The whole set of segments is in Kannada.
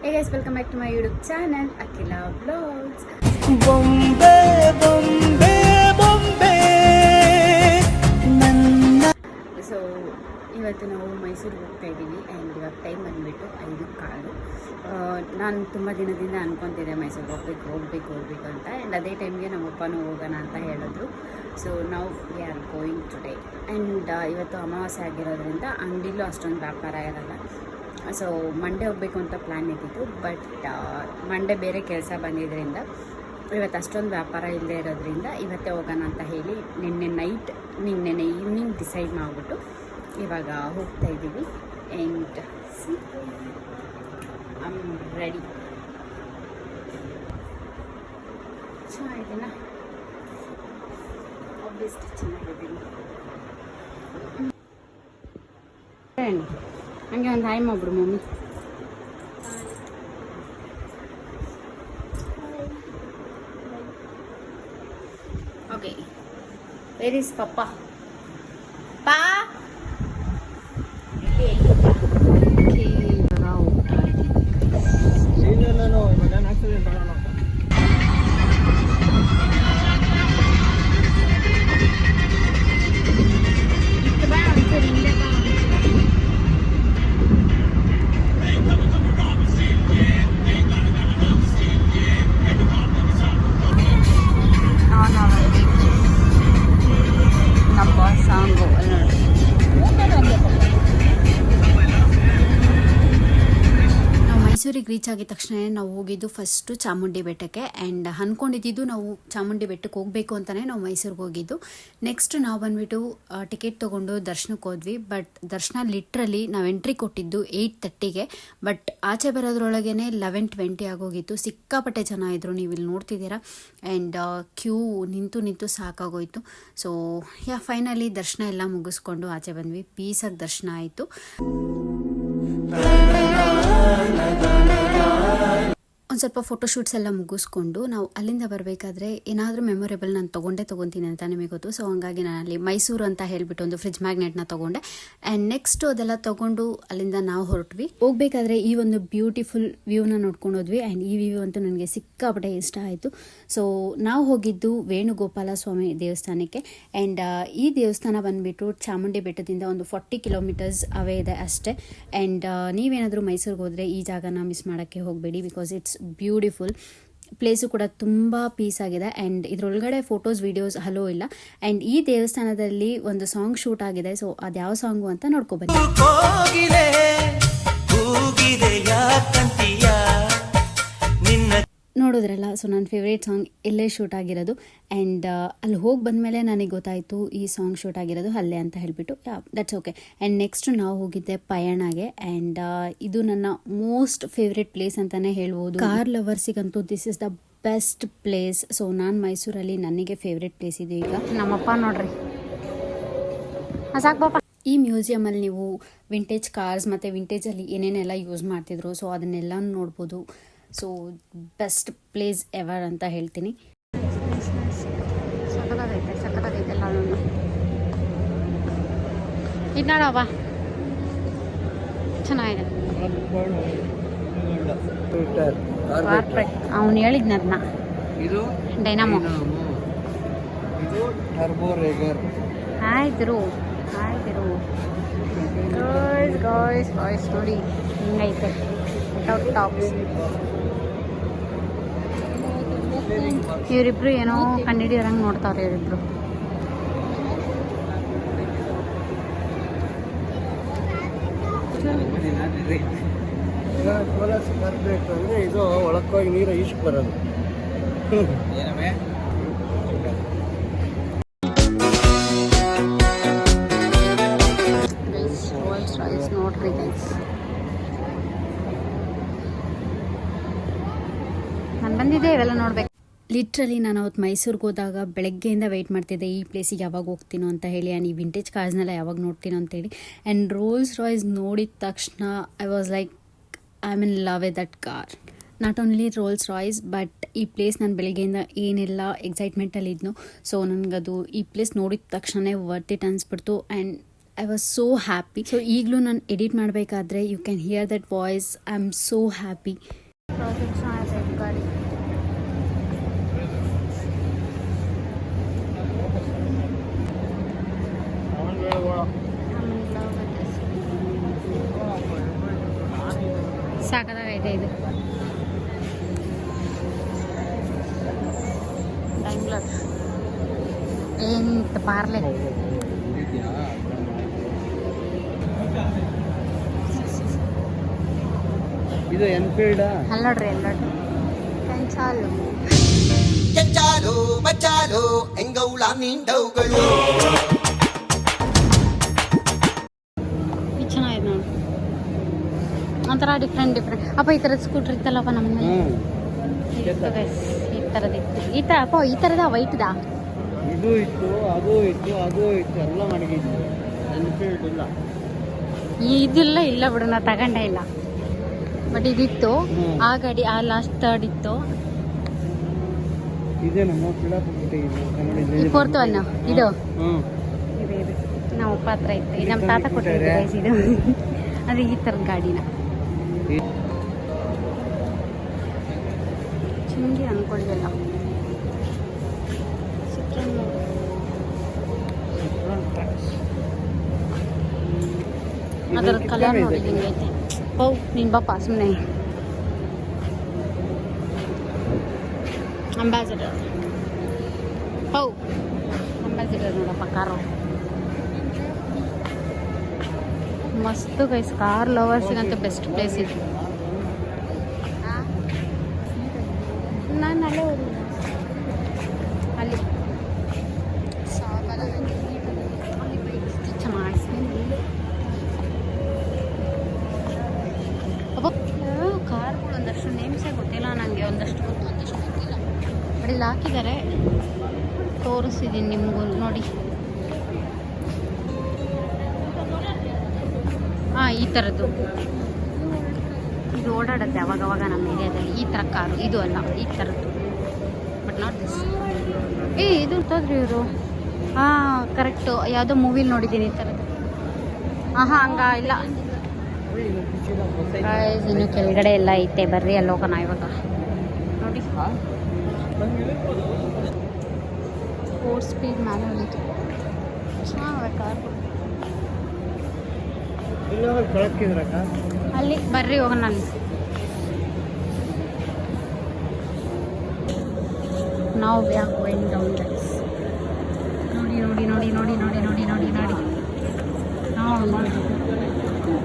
Hey guys, welcome back to my YouTube channel, Akila Vlogs. ಬೊಂಬೆ ಬೊಂಬೆ ಬೊಂಬೆ ನನ್ನ. ಸೊ ಇವತ್ತು ನಾವು ಮೈಸೂರಿಗೆ ಹೋಗ್ತಾ ಇದ್ದೀವಿ ಆ್ಯಂಡ್ ಇವಾಗ ಟೈಮ್ ಬಂದುಬಿಟ್ಟು 5:15. ನಾನು ತುಂಬ ದಿನದಿಂದ ಅನ್ಕೊತಿದ್ದೆ ಮೈಸೂರಿಗೆ ಹೋಗಬೇಕು ಅಂತ. ಆ್ಯಂಡ್ ಅದೇ ಟೈಮ್ಗೆ ನಮ್ಮ ಅಪ್ಪನೂ ಹೋಗೋಣ ಅಂತ ಹೇಳಿದ್ರು. ಸೊ ನಾವು we are going today. And ಇವತ್ತು ಅಮಾವಾಸ್ಯೆ ಆಗಿರೋದ್ರಿಂದ ಅಂಗಡಿಲೂ ಅಷ್ಟೊಂದು ವ್ಯಾಪಾರ ಇರಲ್ಲ. ಸೊ ಮಂಡೇ ಹೋಗಬೇಕು ಅಂತ ಪ್ಲ್ಯಾನ್ ಇದ್ದಿತ್ತು, ಬಟ್ ಮಂಡೇ ಬೇರೆ ಕೆಲಸ ಬಂದಿದ್ದರಿಂದ ಇವತ್ತು ಅಷ್ಟೊಂದು ವ್ಯಾಪಾರ ಇಲ್ಲದೆ ಇರೋದ್ರಿಂದ ಇವತ್ತೇ ಹೋಗೋಣ ಅಂತ ಹೇಳಿ ನಿನ್ನೆ ಈವ್ನಿಂಗ್ ಡಿಸೈಡ್ ಮಾಡಿಬಿಟ್ಟು ಇವಾಗ ಹೋಗ್ತಾ ಇದ್ದೀವಿ. And I am ready. ಚೆನ್ನಾಗಿದ್ದೀನ? ಆಬ್ವಿಯಸ್ಲಿ ಚೆನ್ನಾಗಿದ್ದೀನಿ. ಹಂಗೆ ಒಂದು ಹಾಯ್ ಮಾಡ್ಬಿಡು mummy. Okay, where is papa? ಪಾ ಮೈಸೂರಿಗೆ ರೀಚ್ ಆಗಿದ ತಕ್ಷಣ ನಾವು ಹೋಗಿದ್ದು ಫಸ್ಟು ಚಾಮುಂಡಿ ಬೆಟ್ಟಕ್ಕೆ. ಆ್ಯಂಡ್ ಅಂದ್ಕೊಂಡಿದ್ದು ನಾವು ಚಾಮುಂಡಿ ಬೆಟ್ಟಕ್ಕೆ ಹೋಗಬೇಕು ಅಂತಲೇ ನಾವು ಮೈಸೂರಿಗೆ ಹೋಗಿದ್ದು. ನೆಕ್ಸ್ಟ್ ನಾವು ಬಂದುಬಿಟ್ಟು ಟಿಕೆಟ್ ತೊಗೊಂಡು ದರ್ಶನಕ್ಕೆ ಹೋದ್ವಿ. ಬಟ್ ದರ್ಶನ ಲಿಟ್ರಲಿ ನಾವು ಎಂಟ್ರಿ ಕೊಟ್ಟಿದ್ದು 8:30ಗೆ, ಬಟ್ ಆಚೆ ಬರೋದ್ರೊಳಗೇ 11:20 ಆಗೋಗಿತ್ತು. ಸಿಕ್ಕಾಪಟ್ಟೆ ಜನ ಇದ್ದರು, ನೀವು ಇಲ್ಲಿ ನೋಡ್ತಿದ್ದೀರಾ. ಆ್ಯಂಡ್ ಕ್ಯೂ ನಿಂತು ಸಾಕಾಗೋಯಿತು. ಸೊ ಫೈನಲಿ ದರ್ಶನ ಎಲ್ಲ ಮುಗಿಸ್ಕೊಂಡು ಆಚೆ ಬಂದ್ವಿ. ಪೀಸಾಗಿ ದರ್ಶನ ಆಯಿತು. ಒಂದು ಸ್ವಲ್ಪ ಫೋಟೋಶೂಟ್ಸ್ ಎಲ್ಲ ಮುಗಿಸ್ಕೊಂಡು ನಾವು ಅಲ್ಲಿಂದ ಬರಬೇಕಾದ್ರೆ ಏನಾದರೂ ಮೆಮೊರೇಬಲ್ ನಾನು ತೊಗೊತೀನಿ ಅಂತ ನಿಮಗೆ ಗೊತ್ತು. ಸೊ ಹಂಗಾಗಿ ನಾನು ಅಲ್ಲಿ ಮೈಸೂರು ಅಂತ ಹೇಳಿಬಿಟ್ಟು ಒಂದು ಫ್ರಿಜ್ ಮ್ಯಾಗ್ನೆಟ್ನ ತೊಗೊಂಡೆ. ಆ್ಯಂಡ್ ನೆಕ್ಸ್ಟು ಅದೆಲ್ಲ ತೊಗೊಂಡು ಅಲ್ಲಿಂದ ನಾವು ಹೊರಟ್ವಿ. ಹೋಗಬೇಕಾದ್ರೆ ಈ ಒಂದು ಬ್ಯೂಟಿಫುಲ್ ವ್ಯೂನ ನೋಡ್ಕೊಂಡು ಹೋದ್ವಿ. ಆ್ಯಂಡ್ ಈ ವ್ಯೂ ಅಂತೂ ನನಗೆ ಸಿಕ್ಕಾಪಟ್ಟೆ ಇಷ್ಟ ಆಯಿತು. ಸೊ ನಾವು ಹೋಗಿದ್ದು ವೇಣುಗೋಪಾಲ ಸ್ವಾಮಿ ದೇವಸ್ಥಾನಕ್ಕೆ. ಆ್ಯಂಡ್ ಈ ದೇವಸ್ಥಾನ ಬಂದುಬಿಟ್ಟು ಚಾಮುಂಡಿ ಬೆಟ್ಟದಿಂದ ಒಂದು 40 ಕಿಲೋಮೀಟರ್ಸ್ ಅವೇ ಇದೆ ಅಷ್ಟೇ. ಆ್ಯಂಡ್ ನೀವೇನಾದರೂ ಮೈಸೂರಿಗೆ ಹೋದರೆ ಈ ಜಾಗನ ಮಿಸ್ ಮಾಡೋಕ್ಕೆ ಹೋಗಬೇಡಿ, ಬಿಕಾಸ್ ಇಟ್ಸ್ ಬ್ಯೂಟಿಫುಲ್. ಪ್ಲೇಸು ಕೂಡ ತುಂಬ ಪೀಸ್ ಆಗಿದೆ. ಆ್ಯಂಡ್ ಇದರೊಳಗಡೆ ಫೋಟೋಸ್ ವಿಡಿಯೋಸ್ ಹಲೋ ಇಲ್ಲ. ಆ್ಯಂಡ್ ಈ ದೇವಸ್ಥಾನದಲ್ಲಿ ಒಂದು ಸಾಂಗ್ ಶೂಟ್ ಆಗಿದೆ. ಸೊ ಅದು ಯಾವ ಸಾಂಗು ಅಂತ ನೋಡ್ಕೊಬನ್ನಿ. ನೋಡಿದ್ರಲ್ಲ, ಸೊ ನನ್ನ ಫೇವ್ರೇಟ್ ಸಾಂಗ್ ಇಲ್ಲೇ ಶೂಟ್ ಆಗಿರೋದು. ಆ್ಯಂಡ್ ಅಲ್ಲಿ ಹೋಗಿ ಬಂದಮೇಲೆ ನನಗೆ ಗೊತ್ತಾಯಿತು ಈ ಸಾಂಗ್ ಶೂಟ್ ಆಗಿರೋದು ಅಲ್ಲೇ ಅಂತ ಹೇಳಿಬಿಟ್ಟು. That's okay. ಆ್ಯಂಡ್ ನೆಕ್ಸ್ಟ್ ನಾವು ಹೋಗಿದ್ದೆ ಪಯಣಗೆ. ಆ್ಯಂಡ್ ಇದು ನನ್ನ ಮೋಸ್ಟ್ ಫೇವ್ರೇಟ್ ಪ್ಲೇಸ್ ಅಂತಲೇ ಹೇಳ್ಬೋದು. ಕಾರ್ ಲವರ್ಸಿಗಂತೂ this is the best place. So ನಾನು ಮೈಸೂರಲ್ಲಿ ನನಗೆ ಫೇವ್ರೇಟ್ ಪ್ಲೇಸ್ ಇದೆ. ಈಗ ನಮ್ಮಪ್ಪ ನೋಡ್ರಿ ಸಾಕು ಪಾಪ. ಈ ಮ್ಯೂಸಿಯಮಲ್ಲಿ ನೀವು ವಿಂಟೇಜ್ ಕಾರ್ಸ್ ಮತ್ತು ವಿಂಟೇಜಲ್ಲಿ ಏನೇನೆಲ್ಲ ಯೂಸ್ ಮಾಡ್ತಿದ್ರು, ಸೊ ಅದನ್ನೆಲ್ಲ ನೋಡ್ಬೋದು. ಸೊ ಬೆಸ್ಟ್ ಪ್ಲೇಸ್ ಎವರ್ ಅಂತ ಹೇಳ್ತೀನಿ. ಸಕ್ಕತ್ತಾಗೈತೆ ಎಲ್ಲ ಇದು ನೋಡವ್ವ, ಚೆನ್ನಾಗಿದೆ. ಅವನು ಹೇಳಿದ್ನದ್ನ ಡೈನಾಮೋ. ಆಯ್ತು ಗಾಯ್ಸ್ ನೋಡಿ ಹಿಂಗೈತೆ ಟಾಪ್ಸ್. ಇವರಿಬ್ರು ಏನೋ ಕಂಡಿಡಿಯೋರಂಗೆ ನೋಡ್ತಾವ್ರೆ ಇವರಿಬ್ರು. ಬರ್ಬೇಕಂದ್ರೆ ಇದು ಒಳಕ್ಕೋಗಿ ನೀರು ಈಶ್ ಬರೋದು. ನೋಡ್ರಿ ಗೈಸ್, ನಾನು ಬಂದಿದ್ದೆ ಇವೆಲ್ಲ ನೋಡ್ಬೇಕು. ಲಿಟ್ರಲಿ ನಾನು ಅವತ್ತು ಮೈಸೂರಿಗೆ ಹೋದಾಗ ಬೆಳಗ್ಗೆಯಿಂದ ವೆಯ್ಟ್ ಮಾಡ್ತಿದ್ದೆ ಈ ಪ್ಲೇಸಿಗೆ ಯಾವಾಗ ಹೋಗ್ತೀನೋ ಅಂತ ಹೇಳಿ. ಆ್ಯಂಡ್ ಈ ವಿಂಟೇಜ್ ಕಾರ್ಸ್ನೆಲ್ಲ ಯಾವಾಗ ನೋಡ್ತೀನೋ ಅಂತೇಳಿ. ಆ್ಯಂಡ್ ರೋಲ್ಸ್ ರಾಯ್ಸ್ ನೋಡಿದ ತಕ್ಷಣ I was like I am in love with that car. Not only Rolls Royce, but ಈ ಪ್ಲೇಸ್ ನಾನು ಬೆಳಗ್ಗೆಯಿಂದ ಏನೆಲ್ಲ ಎಕ್ಸೈಟ್ಮೆಂಟಲ್ಲಿ ಇದ್ನೋ, ಸೊ ನನಗದು ಈ ಪ್ಲೇಸ್ ನೋಡಿದ ತಕ್ಷಣ ವರ್ತ್ ಇಟ್ ಅನಿಸ್ಬಿಡ್ತು. And I was so happy. So ಈಗಲೂ ನಾನು ಎಡಿಟ್ ಮಾಡಬೇಕಾದ್ರೆ you can hear that voice. I am so happy. ಗಾಡಿ ಸಾಕದಾಗೈತೆ ಇದು. ಬ್ಯಾಂಗ್ಳೂರ್ ಎಂತ ಪಾರ್ಲೆ ಇದು ಎನ್ಫೀಲ್ಡ್ ಅಲ್ಲೋಡ್ರಿ ಎಲ್ಲೋಡ್ರಿ ಕಂಚಾಲು ಕೆಂಚಾಲು ಮಚ್ಚಾಲು ಎಂಗೌಳ ನಿಂಡವುಗಳು ಇದು ಚೆನ್ನಾಗಿದೆ ನೋಡಿ. ಒಂಥರ ಡಿಫ್ರೆಂಟ್ ಅಪ್ಪ ಈ ಥರದ ಸ್ಕೂಟ್ರ್ ಇತ್ತಲ್ಲಪ್ಪ ನಮ್ಮನೆ. ಈ ಥರದಿತ್ತು. ಈ ಥರದ ವೈಟ್ದಾ ಇದು ಇತ್ತು, ಅದು ಇತ್ತು, ಅದು ಇತ್ತು, ಎಲ್ಲ ಮಡಗಿದ್ದು. ಎನ್ಫೀಲ್ಡ್ ಇಲ್ಲ. ಇದಿಲ್ಲ ಇಲ್ಲ ಬಿಡು, ನಾ ತಗೊಂಡೇ ಇಲ್ಲ. ಬಟ್ ಇದಿತ್ತು. ಆ ಗಾಡಿ ಆ ಲಾಸ್ಟ್ ಥರ್ಡ್ ಇತ್ತು. ಇದೇ ನಮ್ಮ ಈ ಫೋರ್ತ್ ಒನ್ ಇದು ಹ್ಮ್ ಇದು ನಮ್ಮ ಅಪ್ಪ ಹತ್ರ ಇತ್ತು. ಇದು ನಮ್ಮ ತಾತ ಕೊಟ್ಟಿದ್ದು ಇದು. ಅದು ಈ ಥರದ ಗಾಡಿನ ಚಿಂಗಿ ಅನ್ಕೊಳ್ಳಿಲ್ಲ. ಅದರ ಕಲರ್ ನೋಡಿ ಹಿಂಗೈತೆ. ಹೌ ನೀನು ಬಾಪ ಸುಮ್ಮನೆ. ಅಂಬಾಸಿಡರ್ ಹೌ ಅಂಬಾಸಿಡರ್ ನೋಡಪ್ಪ ಕಾರು ಮಸ್ತ್ ಗೈಸ್. ಕಾರ್ ಲವರ್ಸಿಗಂತೂ ಬೆಸ್ಟ್ ಪ್ಲೇಸ್ ಇದು. ನಾನು ಅಲ್ಲೇ ಹೋಗಿ ಅಲ್ಲಿ ಕಾರ್ಗಳು ಒಂದಷ್ಟು ನೇಮ್ಸೇ ಗೊತ್ತಿಲ್ಲ ನನಗೆ. ಒಂದಷ್ಟು ಗೊತ್ತು, ಒಂದಷ್ಟು ಗೊತ್ತಿಲ್ಲ. ಬಟ್ ಇಲ್ಲಿ ಹಾಕಿದ್ದಾರೆ, ತೋರಿಸಿದ್ದೀನಿ ನಿಮಗೂ ನೋಡಿ. ಹಾಂ ಈ ಥರದ್ದು ಇದು ಓಡಾಡುತ್ತೆ ಅವಾಗವಾಗ ನಮ್ಮ ಏರಿಯಾದಲ್ಲಿ. ಈ ಥರ ಕಾರು ಇದು ಅಲ್ಲ, ಈ ಥರದ್ದು. But not this. ಇದು ತೋದ್ರಿ ಇವರು. ಹಾಂ ಕರೆಕ್ಟು, ಯಾವುದೋ ಮೂವಿಲಿ ನೋಡಿದ್ದೀನಿ ಈ ಥರದ್ದು. ಹಂಗ ಇಲ್ಲ. ಇನ್ನು ಕೆಳಗಡೆ ಎಲ್ಲ ಐತೆ, ಬರ್ರಿ ಅಲ್ಲಿ ಹೋಗೋಣ ಇವಾಗ. ನೋಡಿ 4 ಸ್ಪೀಡ್ ಮ್ಯಾನುವಲ್ ಇದು. ಚೆನ್ನಾಗಿ ಕಾರ್ಗಳು ಅಲ್ಲಿ. ಬರ್ರಿ ಹೋಗೋಣ ಅಲ್ಲಿ. ನಾವು ಬ್ಯಾಕ್ ಗೋಯಿಂಗ್ ಡೌನ್ ಗೈಸ್. ನೋಡಿ ನೋಡಿ ನೋಡಿ ನೋಡಿ ನೋಡಿ ನೋಡಿ ನೋಡಿ ನೋಡಿ ನೋಡಿ.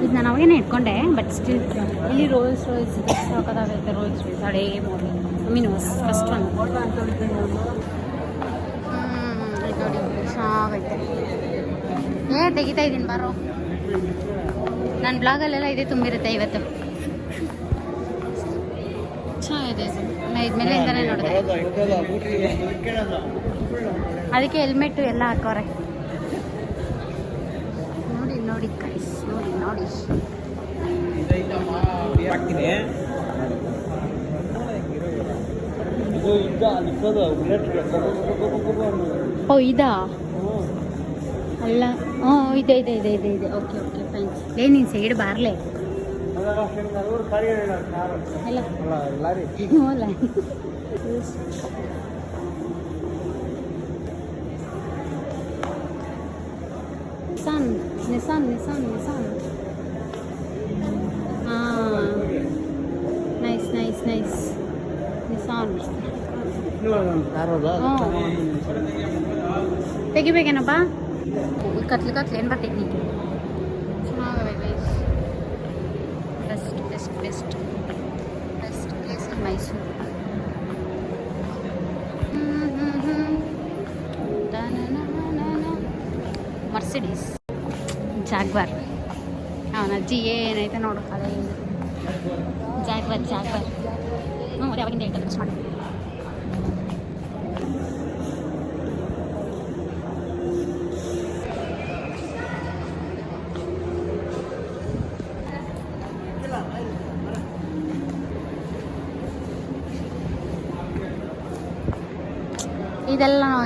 ಇದು ನಾನು ಅವಾಗೇನೆ ಇಟ್ಕೊಂಡೆ, ಬಟ್ ಸ್ಟಿಲ್ ಇಲ್ಲಿ ರೋಲ್ಸ್ ರಾಯ್ಸ್ ಸಾಕಾಗೈತೆ. ರೋಲ್ಸ್ ರಾಯ್ಸ್ ಹಳೇ ಮಾಡಲ್, ಐ ಮೀನ್ ಫಸ್ಟ್ ಒನ್. ನೋಡಿ ಚೆನ್ನಾಗೈತೆ. ತೆಗಿತಾ ಇದ್ದೀನಿ ಬಾರೋ. ನನ್ನ ಬ್ಲಾಗಲ್ಲೆಲ್ಲ ಇದೇ ತುಂಬಿರುತ್ತೆ ಇವತ್ತು. ಚೆನ್ನಾಗಿದೆ. ನಾನು ಇದ್ಮೇಲೆಯಿಂದನೇ ನೋಡಿದೆ. ಅದಕ್ಕೆ ಹೆಲ್ಮೆಟ್ಟು ಎಲ್ಲ ಹಾಕೋರೆ. ನೋಡಿ ನೋಡಿ ಗೈಸ್, ನೋಡಿ ನೋಡಿ. ಓ ಇದಾ ಅಲ್ಲ. ಇದೆ ಇದೆ ಇದೆ ಇದೆ ಇದೆ. Okay okay fine. ನೀನು ಸೈಡ್ ಬಾರ್ಲೆ ಅಲ್ಲ. Nissan Nissan Nissan. ಹಾಂ ನೈಸ್ ನೈಸ್ ನೈಸ್. ನಿಸಾನ್ ತೆಗಿಬೇಕೇನಪ್ಪ? ಕತ್ಲು ಕತ್ಲು ಏನು ಬರ್ತೈತಿ. ಚೆನ್ನಾಗವೆ guys. Best best best best place in Mysuru. Mercedes, Jaguar. ಅವನ ಅಜ್ಜಿ ಏನೈತೆ ನೋಡು, ಅದೇ ಜಾಗ್ವಾರ್ ಜಾಗ್ವಾರ್. ಅದೇ ಅವಾಗಿಂದ ಹೇಳ್ತಾರೆ ಮಿಸ್ ಮಾಡಿ.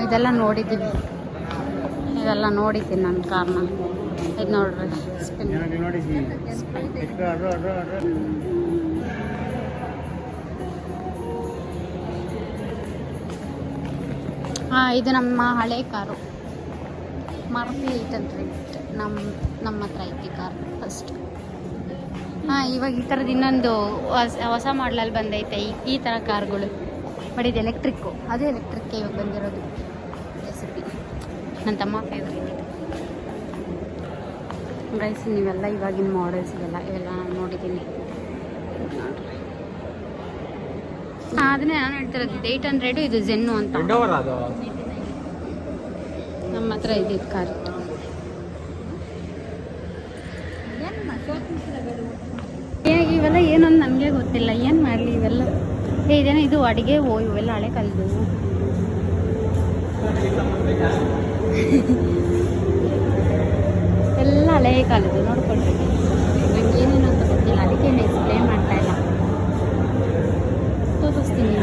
ಇದೆಲ್ಲ ನೋಡಿದ್ದೀವಿ. ಇದೆಲ್ಲ ನೋಡಿದ್ದೀನಿ ನನ್ನ ಕಾರ್ನ. ಇದು ನೋಡ್ರಿ ಸ್ಪಿನ್. ನೋಡಿದ್ವಿ ಹಾಂ, ಇದು ನಮ್ಮ ಹಳೆ ಕಾರು ಮಾರುತಿ 800. ನಮ್ಮ ಹತ್ರ ಐತಿ ಕಾರ್ ಫಸ್ಟ್. ಹಾಂ, ಇವಾಗ ಈ ಥರದ್ದು ಇನ್ನೊಂದು ಹೊಸ ಮಾಡಲಲ್ಲಿ ಬಂದೈತೆ ಈ ಥರ ಕಾರ್ಗಳು. ಬಟ್ ಇದು ಎಲೆಕ್ಟ್ರಿಕ್ಕು, ಅದೇ ಎಲೆಕ್ಟ್ರಿಕ್ಕೆ ಇವಾಗ ಬಂದಿರೋದು. ರೆಸಿಪಿ ನನ್ನ ತಮ್ಮ ಫೇವ್ರೇಟ್ ಇದು. ಗೈಸ್, ನೀವೆಲ್ಲ ಇವಾಗಿನ ಮಾಡೆಲ್ಸ್ ಇವೆಲ್ಲ ನಾನು ನೋಡಿದ್ದೀನಿ. ಅದನ್ನೇ ನಾನು ಹೇಳ್ತಿರೋದು, 800 ಇದು ಜೆನ್ನು ಅಂತ. ನಮ್ಮ ಹತ್ರ ಇದ್ದಿದ್ದು ಕಾರ್. ಇವೆಲ್ಲ ಏನೊಂದು ನನಗೆ ಗೊತ್ತಿಲ್ಲ, ಏನು ಮಾಡಲಿ ಇವೆಲ್ಲ. ಇದೇನೋ ಇದು ಅಡುಗೆ ಇವೆಲ್ಲ ಹಳೆ ಕಾಲದ್ದು. ಎಲ್ಲ ಹಳೆ ಕಾಲದ್ದು ನೋಡ್ಕೊಳ್ರಿ. ನಂಗೆ ಏನೇನು ಅಂತ ಗೊತ್ತಿಲ್ಲ, ಅದಕ್ಕೆ ಏನು ಎಕ್ಸ್ಪ್ಲೇನ್ ಮಾಡ್ತಾ ಇಲ್ಲ. ತೋರಿಸ್ತೀನಿ,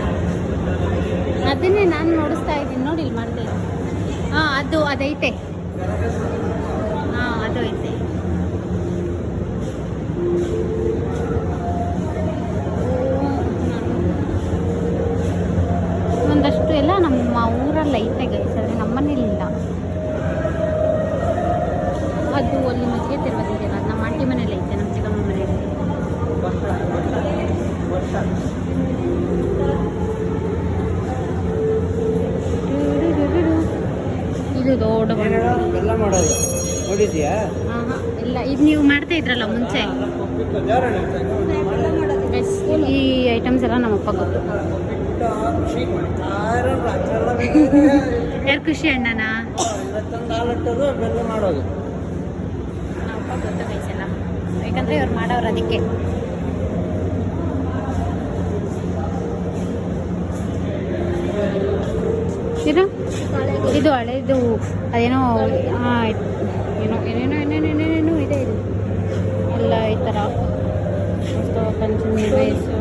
ಅದನ್ನೇ ನಾನು ನೋಡಿಸ್ತಾ ಇದ್ದೀನಿ. ನೋಡಿ ಇಲ್ಲಿ ಮಾಡ್ತಾ ಇದ್ದೀನಿ. ಹಾಂ, ಅದೈತೆ. ಹಾಂ, ಅದು ಐತೆ. ಒಂದಷ್ಟು ಎಲ್ಲ ನಮ್ಮ ಊರಲ್ಲಿ ಐತೆ ಗೈಸ್, ಆದರೆ ನಮ್ಮ ಮನೇಲಿಲ್ಲ. ಅದು ಅಲ್ಲಿ ಮಜ್ಜಿಗೆ ತಿರುವುದಿದೆಯಲ್ಲ, ಅದು ನಮ್ಮ ಆಂಟಿ ಮನೇಲಿ ಐತೆ, ನಮ್ಮ ಚಿಕ್ಕಮ್ಮ ಮನೇಲಿ. ಇದು ದೊಡ್ಡ ಎಲ್ಲ ಮಾಡೋದು ನೋಡಿದ್ಯಾ? ಹಾಂ, ಇಲ್ಲ, ಇದು ನೀವು ಮಾಡ್ತಾ ಇದ್ರಲ್ಲ ಮುಂಚೆ. ಈ ಐಟಮ್ಸ್ ಎಲ್ಲ ನಮ್ಮಪ್ಪ ಗೊತ್ತು. ಯಾರು ಖುಷಿ ಅಣ್ಣನ ಬೆಲ್ಲ ಮಾಡೋದು ನಮ್ಮಪ್ಪ ಗೊತ್ತು ಗೈಸ್ ಎಲ್ಲ, ಯಾಕಂದರೆ ಇವ್ರು ಮಾಡೋರು ಅದಕ್ಕೆ. ಇದು ಹಳೇದು ಅದೇನೋ ಏನೇನೋ ಇದೆ. ಇದು ಎಲ್ಲ ಈ ಥರ ಪಂಚಮಿ ವಯಸ್ಸು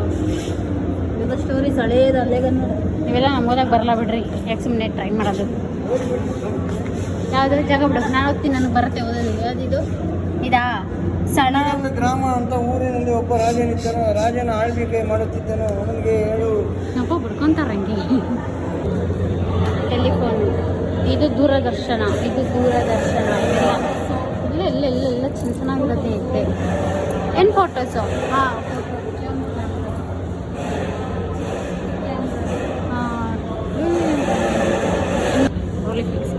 ಸ್ಟೋರೀಸ್ ಹಳೇದು ಹಳೆಗನ್ನು ಇವೆಲ್ಲ ನಮ್ಮ ಓದಾಗ ಬರಲ್ಲ ಬಿಡ್ರಿ, ಯಾಕೆ ಸುಮ್ಮನೆ ಟ್ರೈ ಮಾಡೋದು. ಯಾವುದೋ ಜಾಗ ಬಿಡು, ನಾನು ಹೋಗ್ತೀನಿ, ನನಗೆ ಬರುತ್ತೆ ಓದೋದು. ಯಾವುದಿದು ಇದಾ ಸಣ ಗ್ರಾಮ ಅಂತ ಊರಿನಲ್ಲಿ ಒಬ್ಬ ರಾಜನಿದ್ದನು. ರಾಜನ ಆಳ್ವಿಕೆ ಮಾಡುತ್ತಿದ್ದನು. ಅವನಿಗೆ ಹೇಳು ನಪ್ಪ ಬಿಡ್ಕೊಂತಾರ ಹಂಗೆ. ಟೆಲಿಫೋನ್, ಇದು ದೂರದರ್ಶನ. ಎಲ್ಲ ಚೆನ್ನಾಗಿರುತ್ತೆ ಐತೆ. ಏನು ಫೋಟೋಸು? ಹಾಂ, ರೋಲಿಫ್ಲೆಕ್ಸ್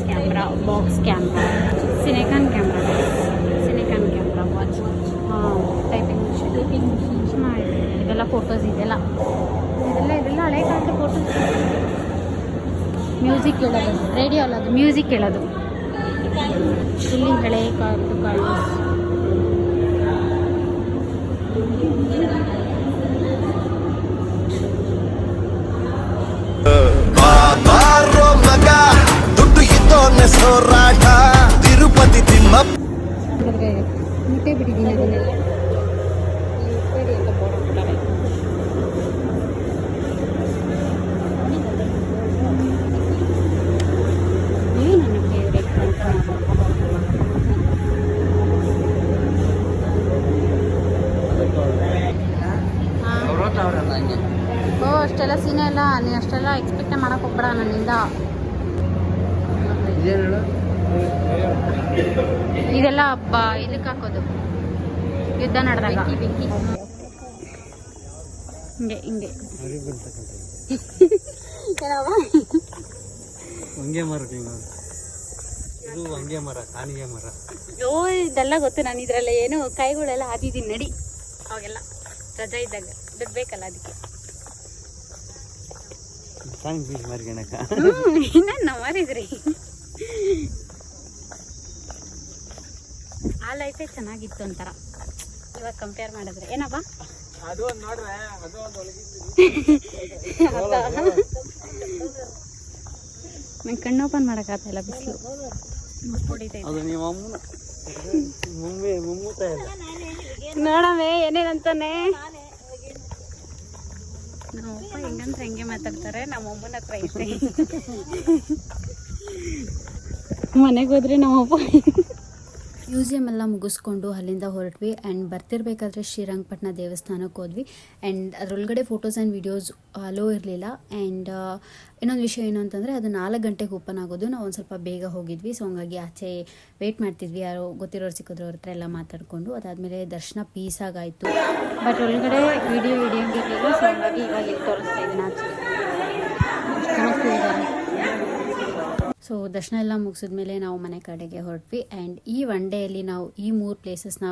ಕ್ಯಾಮ್ರಾ, ಬಾಕ್ಸ್ ಕ್ಯಾಮ್ರಾ, ಸಿನೆಕಾನ್ ಕ್ಯಾಮ್ರಾ ವಾಚ್, ಟೈಪಿಂಗ್ ಮಿಷಿನ್ ಚೆನ್ನಾಗಿದೆ. ಇದೆಲ್ಲ ಫೋಟೋಸ್ ಇದೆಲ್ಲ ಹಳೆ ಕಾಲದ ಫೋಟೋಸ್. ಮ್ಯೂಸಿಕ್ ಕೇಳೋದು, ರೇಡಿಯೋ ಅಲ್ಲ ಅದು, ಮ್ಯೂಸಿಕ್ ಕೇಳೋದು. ಇಲ್ಲಿ ಹಳೆ ಕಾಲದ ಕಾರ್ಸ್. ತಿರುಪತಿ ತಿಮ್ಮಪ್ಪ ಮುಟ್ಟೆ ಬಿಟ್ಟಿದ್ದೀನಿ ಅದನ್ನೆಲ್ಲ. ನನ್ನ ಫೇವ್ರೇಟ್. ಓ, ಅಷ್ಟೆಲ್ಲ ಸೀನೆ ಇಲ್ಲ, ನೀನು ಅಷ್ಟೆಲ್ಲ ಎಕ್ಸ್ಪೆಕ್ಟೇ ಮಾಡಕ್ಕೆ ಹೋಗ್ಬೇಡ ನನ್ನಿಂದ. ಇದೆಲ್ಲ ಹಬ್ಬ ಇದಕ್ಕೆ ಹಾಕೋದು, ಯುದ್ಧ ನಡೆದಾಗ ಹಿಂಗೆ ಹೊಂಗೆ ಮರ, ಇದು ಹೊಂಗೆ ಮರ, ಕಾಣಿಗೆ ಮರ. ಓ, ಇದೆಲ್ಲ ಗೊತ್ತು. ನಾನು ಇದರಲ್ಲ ಏನು ಕಾಯಿಗಳೆಲ್ಲ ಹಾದಿದ್ದೀನಿ ನಡಿ. ಅವಾಗೆಲ್ಲ ರಜಾ ಇದ್ದಾಗ ಬಿಡ್ಬೇಕಲ್ಲ, ಅದಕ್ಕೆ ನಾನು ಮಾರಿದ್ರಿ. ಆ ಲೈಫೇ ಚೆನ್ನಾಗಿತ್ತು ಒಂಥರ, ಇವಾಗ ಕಂಪೇರ್ ಮಾಡಿದ್ರೆ. ಏನಪ್ಪ ನಂಗೆ ಕಣ್ಣು ಓಪನ್ ಮಾಡೋಕ್ಕಾಗ್ತಾಯಿಲ್ಲ, ಬಿಸಿಲು ಹೊಡಿತೈತೆ. ನೋಡಮ್ಮೆ ಏನೇನಂತಾನೆ. ನಮ್ಮಪ್ಪ ಹೆಂಗಂದ್ರೆ ಹೆಂಗೆ ಮಾತಾಡ್ತಾರೆ, ನಮ್ಮ ಅಮ್ಮನ ಹತ್ರ ಐತೆ. ಮನೆಗೆ ಹೋದರೆ ನಮ್ಮಪ್ಪ ಮ್ಯೂಸಿಯಮ್ ಎಲ್ಲ ಮುಗಿಸ್ಕೊಂಡು ಅಲ್ಲಿಂದ ಹೊರಟ್ವಿ ಆ್ಯಂಡ್ ಬರ್ತಿರ್ಬೇಕಾದ್ರೆ ಶ್ರೀರಂಗಪಟ್ಟಣ ದೇವಸ್ಥಾನಕ್ಕೆ ಹೋದ್ವಿ ಆ್ಯಂಡ್ ಅದರೊಳಗಡೆ ಫೋಟೋಸ್ ಆ್ಯಂಡ್ ವೀಡಿಯೋಸ್ ಅಲೋ ಇರಲಿಲ್ಲ ಆ್ಯಂಡ್ ಇನ್ನೊಂದು ವಿಷಯ ಏನು ಅಂತಂದರೆ ಅದು 4 ಗಂಟೆಗೆ ಓಪನ್ ಆಗೋದು. ನಾವು ಒಂದು ಸ್ವಲ್ಪ ಬೇಗ ಹೋಗಿದ್ವಿ, ಸೊ ಹಂಗಾಗಿ ಆಚೆ ವೆಯ್ಟ್ ಮಾಡ್ತಿದ್ವಿ, ಯಾರೋ ಗೊತ್ತಿರೋರು ಸಿಕ್ಕಿದ್ರು ಅವ್ರ ಹತ್ರ ಎಲ್ಲ ಮಾತಾಡಿಕೊಂಡು. ಅದಾದಮೇಲೆ ದರ್ಶನ ಪೀಸಾಗಾಯಿತು, ಬಟ್ ಒಳಗಡೆ ವಿಡಿಯೋ ಹಿಡಿಯೋಂಗಿರಲಿಲ್ಲ, ಸೊ ಹಂಗಾಗಿ ಇವಾಗ ಇಲ್ಲಿ ತೋರಿಸ್ತಾ ಇದ್ದೀನಿ ಆಚೆ ಕಾಣಿಸ್ತಿದ್ದಾರೆ. ಸೊ ದರ್ಶನ ಎಲ್ಲ ಮುಗಿಸಿದ್ಮೇಲೆ ನಾವು ಮನೆ ಕಡೆಗೆ ಹೊರಟ್ವಿ ಆ್ಯಂಡ್ ಈ ಒನ್ ಡೇಯಲ್ಲಿ ನಾವು ಈ 3 ಪ್ಲೇಸಸ್ನ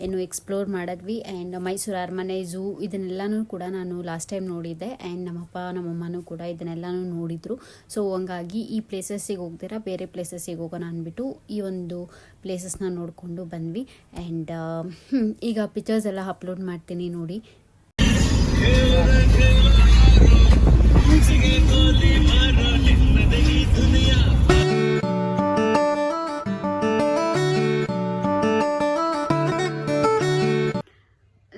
ಏನು ಎಕ್ಸ್ಪ್ಲೋರ್ ಮಾಡಿದ್ವಿ. ಆ್ಯಂಡ್ ಮೈಸೂರು ಅರಮನೆ, ಝೂ ಇದನ್ನೆಲ್ಲನೂ ಕೂಡ ನಾನು ಲಾಸ್ಟ್ ಟೈಮ್ ನೋಡಿದ್ದೆ ಆ್ಯಂಡ್ ನಮ್ಮಪ್ಪ ನಮ್ಮಮ್ಮನೂ ಕೂಡ ಇದನ್ನೆಲ್ಲನೂ ನೋಡಿದರು. ಸೊ ಹಂಗಾಗಿ ಈ ಪ್ಲೇಸಸ್ಸಿಗೆ ಹೋಗ್ದಿರ ಬೇರೆ ಪ್ಲೇಸಸ್ಸಿಗೆ ಹೋಗೋಣ ಅಂದ್ಬಿಟ್ಟು ಈ ಒಂದು ಪ್ಲೇಸಸ್ನ ನೋಡಿಕೊಂಡು ಬಂದ್ವಿ. ಆ್ಯಂಡ್ ಈಗ ಪಿಕ್ಚರ್ಸ್ ಎಲ್ಲ ಅಪ್ಲೋಡ್ ಮಾಡ್ತೀನಿ ನೋಡಿ.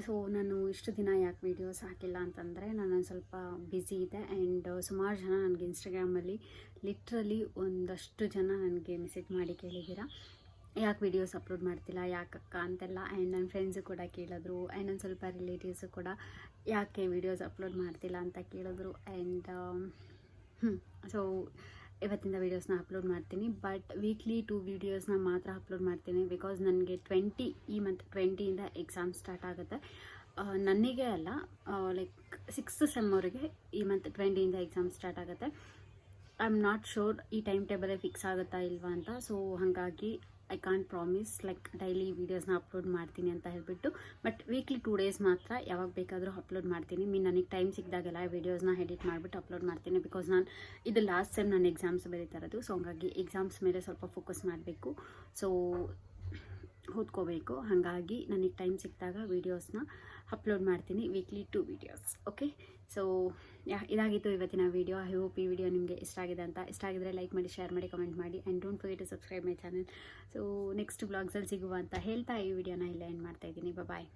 ಸೊ ನಾನು ಇಷ್ಟು ದಿನ ಯಾಕೆ ವೀಡಿಯೋಸ್ ಹಾಕಿಲ್ಲ ಅಂತಂದರೆ ನಾನೊಂದು ಸ್ವಲ್ಪ ಬ್ಯುಸಿ ಇದೆ ಆ್ಯಂಡ್ ಸುಮಾರು ಜನ ನನಗೆ ಇನ್ಸ್ಟಾಗ್ರಾಮಲ್ಲಿ ಲಿಟ್ರಲಿ ಒಂದಷ್ಟು ಜನ ನನಗೆ ಮೆಸೇಜ್ ಮಾಡಿ ಕೇಳಿದ್ದೀರಾ ಯಾಕೆ ವೀಡಿಯೋಸ್ ಅಪ್ಲೋಡ್ ಮಾಡ್ತಿಲ್ಲ, ಯಾಕಕ್ಕ ಅಂತೆಲ್ಲ. ಆ್ಯಂಡ್ ನನ್ನ ಫ್ರೆಂಡ್ಸು ಕೂಡ ಕೇಳಿದ್ರು ಆ್ಯಂಡ್ ಒಂದು ಸ್ವಲ್ಪ ರಿಲೇಟಿವ್ಸು ಕೂಡ ಯಾಕೆ ವೀಡಿಯೋಸ್ ಅಪ್ಲೋಡ್ ಮಾಡ್ತಿಲ್ಲ ಅಂತ ಕೇಳಿದ್ರು. ಆ್ಯಂಡ್ ಸೊ ಇವತ್ತಿಂದ ವೀಡಿಯೋಸ್ನ ಅಪ್ಲೋಡ್ ಮಾಡ್ತೀನಿ, ಬಟ್ ವೀಕ್ಲಿ 2 ವೀಡಿಯೋಸ್ನ ಮಾತ್ರ ಅಪ್ಲೋಡ್ ಮಾಡ್ತೀನಿ. ಬಿಕಾಸ್ ನನಗೆ ಈ ಮಂತ್ 20ಇಂದ ಎಕ್ಸಾಮ್ ಸ್ಟಾರ್ಟ್ ಆಗುತ್ತೆ. ನನಗೆ ಅಲ್ಲ, ಲೈಕ್ 6th ಸೆಮ್ ಅವರಿಗೆ ಈ ಮಂತ್ 20ಇಂದ ಎಕ್ಸಾಮ್ ಸ್ಟಾರ್ಟ್ ಆಗುತ್ತೆ. ಐ ಆಮ್ ನಾಟ್ ಶೋರ್ ಈ ಟೈಮ್ ಟೇಬಲೇ ಫಿಕ್ಸ್ ಆಗುತ್ತಾ ಇಲ್ವಾ ಅಂತ. ಸೊ ಹಾಗಾಗಿ I can't promise like daily ವೀಡಿಯೋಸ್ನ ಅಪ್ಲೋಡ್ ಮಾಡ್ತೀನಿ ಅಂತ ಹೇಳ್ಬಿಟ್ಟು, ಬಟ್ ವೀಕ್ಲಿ 2 ಡೇಸ್ ಮಾತ್ರ ಯಾವಾಗ ಬೇಕಾದರೂ ಅಪ್ಲೋಡ್ ಮಾಡ್ತೀನಿ. ನನಗೆ ಟೈಮ್ ಸಿಕ್ಕಿದಾಗೆಲ್ಲ ವೀಡಿಯೋಸ್ನ ಎಡಿಟ್ ಮಾಡಿಬಿಟ್ಟು ಅಪ್ಲೋಡ್ ಮಾಡ್ತೀನಿ. ಬಿಕಾಸ್ ನಾನು ಇದು ಲಾಸ್ಟ್ ಸೆಮ್ ನಾನು ಎಕ್ಸಾಮ್ಸ್ ಬರೀತಾ ಇರೋದು, ಸೊ ಹಾಗಾಗಿ ಎಕ್ಸಾಮ್ಸ್ ಮೇಲೆ ಸ್ವಲ್ಪ ಫೋಕಸ್ ಮಾಡಬೇಕು, ಸೊ ಓದ್ಕೋಬೇಕು. ಹಾಗಾಗಿ ನನಗೆ ಟೈಮ್ ಸಿಕ್ಕಿದಾಗ ವೀಡಿಯೋಸ್ನ ಅಪ್ಲೋಡ್ ಮಾಡ್ತೀನಿ, ವೀಕ್ಲಿ 2 ವೀಡಿಯೋಸ್. ಓಕೆ, ಸೊ ಇದಾಗಿತ್ತು ಇವತ್ತಿನ ವೀಡಿಯೋ. ಐ ಹೋಪ್ ಈ ವಿಡಿಯೋ ನಿಮಗೆ ಇಷ್ಟ ಆಗಿದೆ ಅಂತ. ಇಷ್ಟ ಆಗಿದ್ರೆ ಲೈಕ್ ಮಾಡಿ, ಶೇರ್ ಮಾಡಿ, ಕಮೆಂಟ್ ಮಾಡಿ and don't forget to subscribe my channel. So next ವ್ಲಾಗ್ಸಲ್ಲಿ ಸಿಗುವ ಅಂತ ಹೇಳ್ತಾ ಈ ವಿಡಿಯೋನ ಇಲ್ಲೇ ಎಂಡ್ ಮಾಡ್ತಾಯಿದ್ದೀನಿ. ಬಾಯ್.